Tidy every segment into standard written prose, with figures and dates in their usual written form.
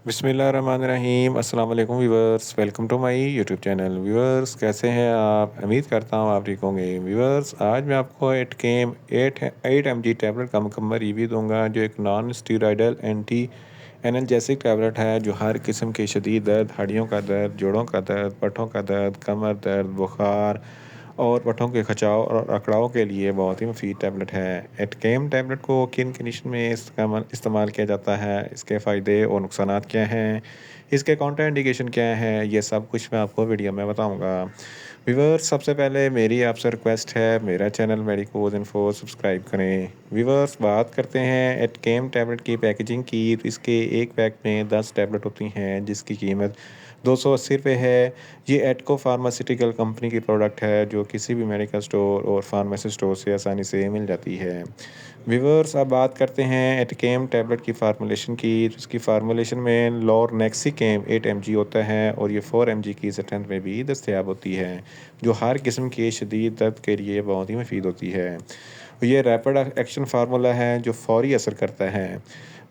बिस्मिल्लाहिर्रहमानिर्रहीम अस्सलाम वालेकुम viewers, welcome to my YouTube channel. Viewers, कैसे हैं आप? उम्मीद करता हूँ आप ठीक होंगे। व्यूअर्स, आज मैं आपको एटकेम 8 mg टैबलेट का मुकम्मल रिव्यू दूंगा, जो एक non steroidal anti analgesic tablet है, जो हर किस्म के शदीद दर्द, हड्डियों का दर्द, जोड़ों का दर्द, पट्टों का दर्द, कमर दर्द, बुखार और पट्टों के खिंचाव और अकड़ाव के लिए बहुत ही मुफीद टैबलेट है। एटकेम टैबलेट को किन कंडीशन में इस्तेमाल किया जाता है, इसके फ़ायदे और नुकसानात क्या हैं, इसके काउंटर इंडिकेशन क्या है, ये सब कुछ मैं आपको वीडियो में बताऊंगा। व्यूवर्स, सबसे पहले मेरी आपसे रिक्वेस्ट है, मेरा चैनल मेडिकोज इन्फो सब्सक्राइब करें। व्यूवर्स, बात करते हैं एटकेम टैबलेट की पैकेजिंग की, तो इसके एक पैक में 10 टैबलेट होती हैं, जिसकी कीमत 280 रुपये है। ये एटको फार्मास्यूटिकल कंपनी की प्रोडक्ट है, जो किसी भी मेडिकल स्टोर और फार्मेसी स्टोर से आसानी से मिल जाती है। व्यूवर्स, अब बात करते हैं एटकेम टैबलेट की फार्मूलेशन की। तो इसकी फार्मूलेशन में लॉरनेक्सिकेम 8 mg होता है, और ये 4 mg की स्ट्रेंथ में भी दस्तयाब होती है, जो हर किस्म के शदीद दर्द के लिए बहुत ही मुफीद होती है। ये रैपिड एक्शन फार्मूला है, जो फौरी असर करता है।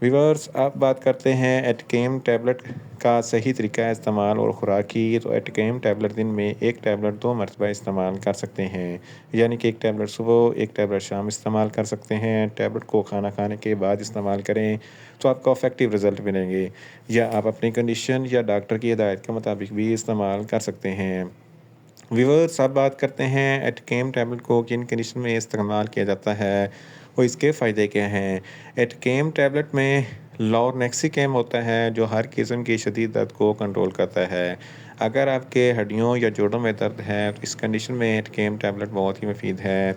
व्यूवर्स, अब बात करते हैं एटकेम टैबलेट का सही तरीका इस्तेमाल और खुराक की। तो एटकेम टैबलेट दिन में एक टैबलेट 2 मरतबा इस्तेमाल कर सकते हैं, यानी कि एक टैबलेट सुबह, एक टैबलेट शाम इस्तेमाल कर सकते हैं। टैबलेट को खाना खाने के बाद इस्तेमाल करें तो आपको इफेक्टिव रिजल्ट मिलेंगे, या आप अपनी कंडीशन या डॉक्टर की हिदायत के मुताबिक भी इस्तेमाल कर सकते हैं। व्यूअर्स, अब बात करते हैं एटकेम टैबलेट को किन कंडीशन में इस्तेमाल किया जाता है और इसके फ़ायदे क्या हैं। एटकेम टैबलेट में लॉरनेक्सिकेम होता है, जो हर किस्म की शदीद दर्द को कंट्रोल करता है। अगर आपके हड्डियों या जोड़ों में दर्द है, तो इस कंडीशन में एटकेम टैबलेट बहुत ही मुफीद है।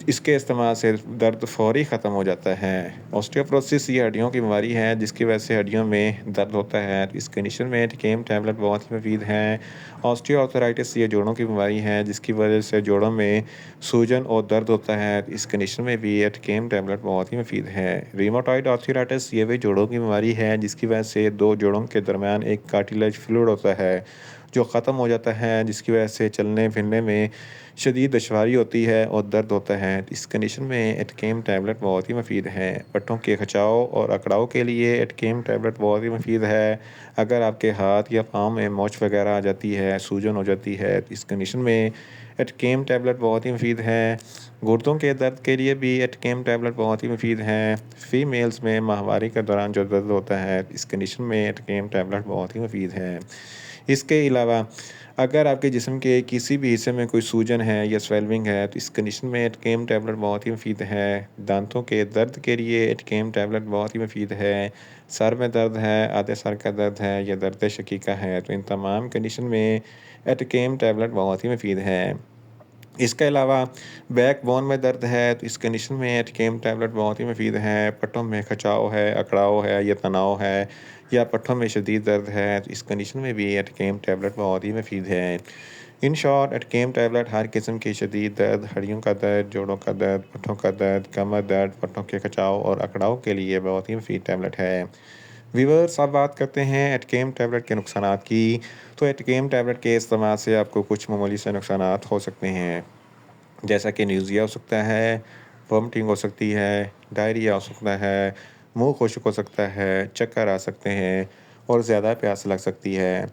इसके इस्तेमाल से दर्द फौरी ख़त्म हो जाता है। ऑस्टियोपोरोसिस ये हड्डियों की बीमारी है, जिसकी वजह से हड्डियों में दर्द होता है। इस कंडीशन में एटकेम टैबलेट बहुत ही मुफीद है। ऑस्टियोआर्थराइटिस ये जोड़ों की बीमारी है, जिसकी वजह से जोड़ों में सूजन और दर्द होता है। इस कंडीशन में भी एटकेम टैबलेट बहुत ही मुफीद है। रीमाटॉइड आर्थराइटिस ये भी जोड़ों की बीमारी है, जिसकी वजह से दो जोड़ों के दरमियान एक कार्टिलेज फ्लूइड होता है, जो ख़त्म हो जाता है, जिसकी वजह से चलने फिरने में शदीद दुश्वारी होती है और दर्द होता है। इस कंडीशन में एटकेम टैबलेट बहुत ही मुफीद है। पट्टों के खिंचाव और अकड़ाव के लिए एटकेम टैबलेट बहुत ही मुफीद है। अगर आपके हाथ या पाँव में मोच वगैरह आ जाती है, सूजन हो जाती है, तो इस कंडीशन में एटकेम टैबलेट बहुत ही मुफीद है। गुर्दों के दर्द के लिए भी एटकेम टैबलेट बहुत ही मुफीद है। फीमेल्स में माहवारी के दौरान जो दर्द होता है, इस कंडीशन में एटकेम टैबलेट बहुत ही मुफीद है। इसके अलावा अगर आपके जिस्म के किसी भी हिस्से में कोई सूजन है या स्वेल्विंग है, तो इस कंडीशन में एटकेम टैबलेट बहुत ही मुफीद है। दांतों के दर्द के लिए एटकेम टैबलेट बहुत ही मुफीद है। सर में दर्द है, आधे सर का दर्द है या दर्द शकीका है, तो इन तमाम कंडीशन में एटकेम टैबलेट बहुत ही मुफीद है। इसके अलावा बैक बोन में दर्द है, तो इस कंडीशन में एटकेम टैबलेट बहुत ही मुफीद है। पट्टों में खिंचाव है, अकड़ाव है या तनाव है, या पट्टों में शदीद दर्द है, तो इस कंडीशन में भी एटकेम टैबलेट बहुत ही मुफीद है। इन शॉर्ट, एटकेम टैबलेट हर किस्म की शदीद दर्द, हड्डियों का दर्द, जोड़ों का दर्द, पट्टों का दर्द, कमर दर्द, पट्टों के खिंचाव और अकड़ाव के लिए बहुत ही मुफीद टैबलेट है। व्यूअर्स, अब बात करते हैं एटकेम टैबलेट के नुकसानात की। तो एटकेम टैबलेट के इस्तेमाल से आपको कुछ मामूली से नुकसानात हो सकते हैं, जैसा कि न्यूज़िया हो सकता है, वॉमिटिंग हो सकती है, डायरिया हो सकता है, मुंह खुश्क हो सकता है, चक्कर आ सकते हैं और ज़्यादा प्यास लग सकती है।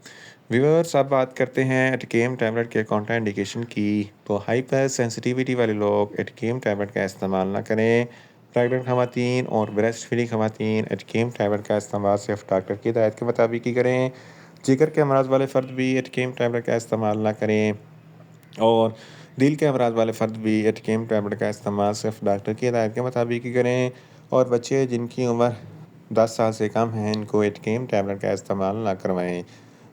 व्यूअर्स, अब बात करते हैं एटकेम टैबलेट के काउंटर इंडिकेशन की। तो हाइपर सेंसिटिविटी वाले लोग एटकेम टैबलेट का इस्तेमाल ना करें। प्रेग्नेंट खवातीन और ब्रेस्ट फीडिंग खवातीन एटकेम टैबलेट का इस्तेमाल सिर्फ डॉक्टर की हिदायत के मुताबिक ही करें। जिगर के अमराज वाले फ़र्द भी एटकेम टैबलेट का इस्तेमाल ना करें, और दिल के अमराज वाले फ़र्द भी एटकेम टैबलेट का इस्तेमाल सिर्फ डॉक्टर की हिदायत के मुताबिक ही करें। और बच्चे जिनकी उम्र 10 साल से कम है, इनको एटकेम टैबलेट का इस्तेमाल ना करवाएं।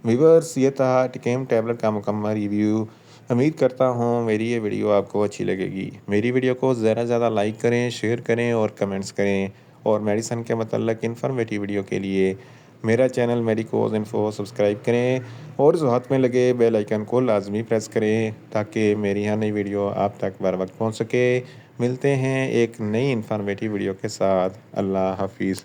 व्यूअर्स, ये था एटकेम टैबलेट का मुकम्मल रिव्यू। उम्मीद करता हूँ मेरी ये वीडियो आपको अच्छी लगेगी। मेरी वीडियो को ज़्यादा से ज़्यादा लाइक करें, शेयर करें और कमेंट्स करें। और मेडिसन के मतलब इन्फॉर्मेटिव वीडियो के लिए मेरा चैनल मेडिकोज इन्फो सब्सक्राइब करें, और जो हाथ में लगे बेल आइकन को लाजमी प्रेस करें, ताकि मेरी हर नई वीडियो आप तक बर वक्त पहुँच सके। मिलते हैं एक नई इन्फॉर्मेटिव वीडियो के साथ। अल्लाह हाफिज़।